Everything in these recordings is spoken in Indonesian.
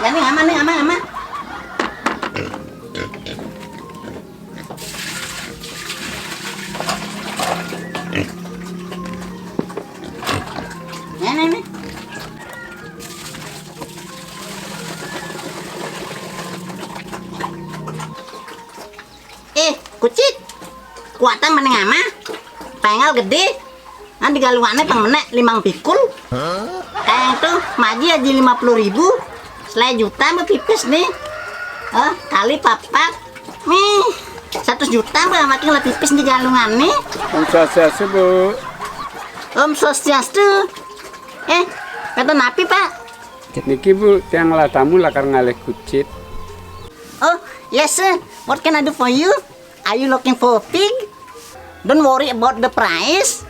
Ya nih aman nih aman. Nih. Kucit. Kuatan meneng ama. Pengal gede. Nanti galungannya pang menek 5 pikul. Kayak itu maji aja 50.000. Selai juta mah pipis nih. Kali papat. Nih 100 juta mah makin lebih pipis di galungan nih. Om Swastiastu, Bu. Om Swastiastu. Kata napi, Pak? Niki, Bu, tiang latamu lakar ngalih kucit. Oh, yes, sir. What can I do for you? Are you looking for a pig? Don't worry about the price.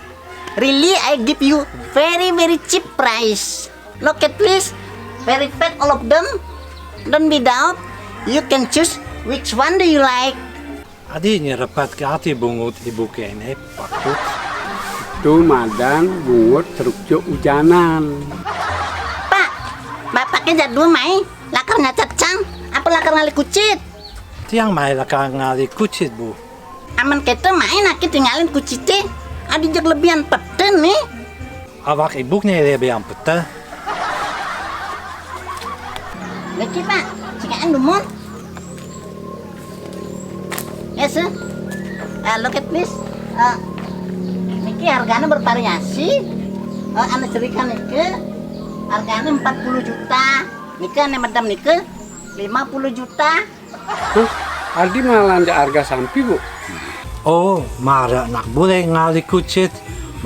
Really, I give you very cheap price. Look at please. Very fat all of them. Don't be doubt. You can choose which one do you like. Adi nyerepet ke hati bungut ibu kene pakut. Tuh madang bungut terukjo hujanan. Pak, bapaknya jadul mai. Lakarnya cacang. Apa lakar ngali kucit? Tiang mai laka ngali kucit, Bu. Aman kita main aki tinggalin kucitnya. Adi jak lebihan peten nih. Awak ibunya lebih yang peta. Lagi Pak, cikaan dumon. Yes, sir. Look at this. Niki harganya bervariasi. Anda cerikan niki harganya 40 juta. Niki ane madam niki 50 juta. Aldi malah ada harga sampi, Bu. Oh, mara nak boleh ngali kucit.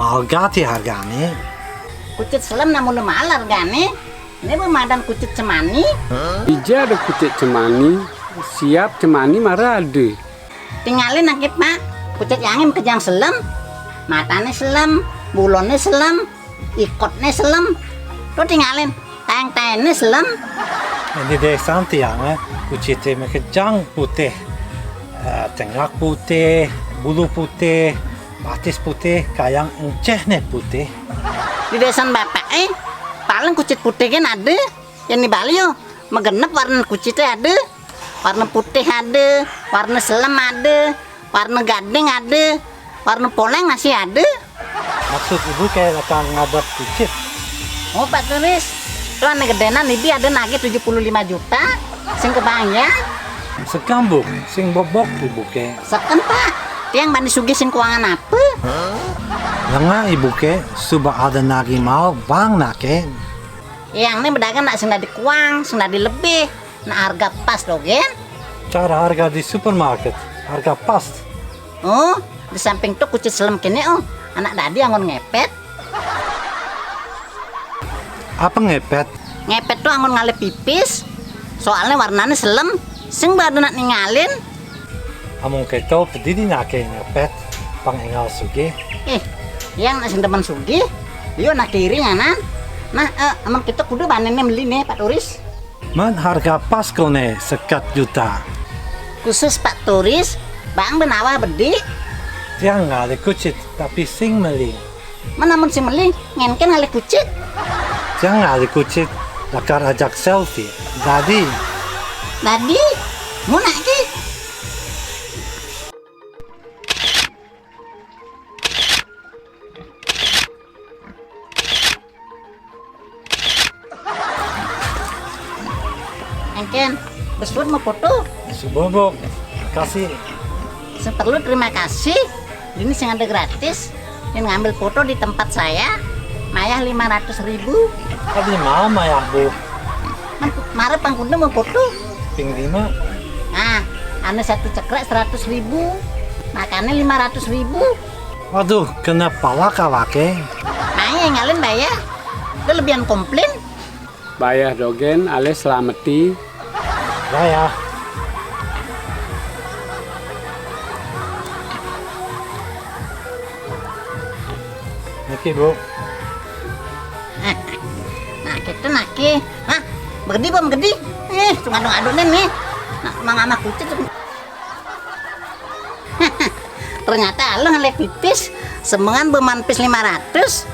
Mahal gati harganya. Kucit selam namun mahal harganya. Ini pemadam kucit cemani. Ija ada kucit cemani. Siap cemani marah ada. Tinggalin nakit Pak. Kucit yang kejang selam. Matanya selam. Bulonnya selam. Ikotnya selam. Tuh tinggalin. Tayang-tayangnya selam. Ini deh santiang, kucitnya mekejang putih. Tengah putih, bulu putih, batis putih, kayang encehnya putih. Di desan bapak paling kucit putih kan ada. Yang di Bali yo megenep warna kucitnya ada. Warna putih ada, warna selam ada, warna gading ada, warna poleng masih ada. Maksud ibu kayak akan ngadap kucit. Oh Pak Turis, itu ane gedenan ini ada nagi 75 juta. Sing kebayang. Sekambuk, sing bobok ibu ke. Seken Pak, tiang bani sugi sing keuangan apa? Lengah ibu ke, suba ada nagi mau bang nake. Yang ini berdagang nak sing di kuang, sing di lebih. Nah harga pas loh gen. Cara harga di supermarket, harga pas. Oh, di samping tuh kucit selam kini anak dadi angon ngepet. Apa ngepet? Ngepet tuh angon ngalih pipis. Soalnya warnanya selam. Sing badan nak ningalin. Among keto pedidi nake ngepet, pang engal suge. Yang sing teman sugi, dia nak kiri nganan. Nah, among kita kudu banennya beli nih Pak Turis. Man harga pas kone sekat juta. Khusus Pak Turis, bang benawa bedi. Tiang ngali kucit tapi sing meli. Menamun si meli, ngenken ngali kucit. Tiang ngali kucit, lakar ajak selfie. Dadi, mau nak ki? Engken, besut mau foto. subobok, kasih. Perlu terima kasih. Ini sing ada gratis. Yang ngambil foto di tempat saya, mayah 500.000. Tadi mama ya bu, Mare pangkuda mau foto. ping 5. Nah, ane satu cekrek 100.000. Makannya 500.000. Waduh, kena pala kawake. Maya ngalin bayar. Itu lebihan komplain. Bayar dogen ale selameti. Ya. Niki bu, Nah, kita naki. Hah, begedi bom gedi. Cuma adon-adonan nih. Nah, mama kucing tuh. Ternyata lo ngelek pipis, semengan beman pis 500.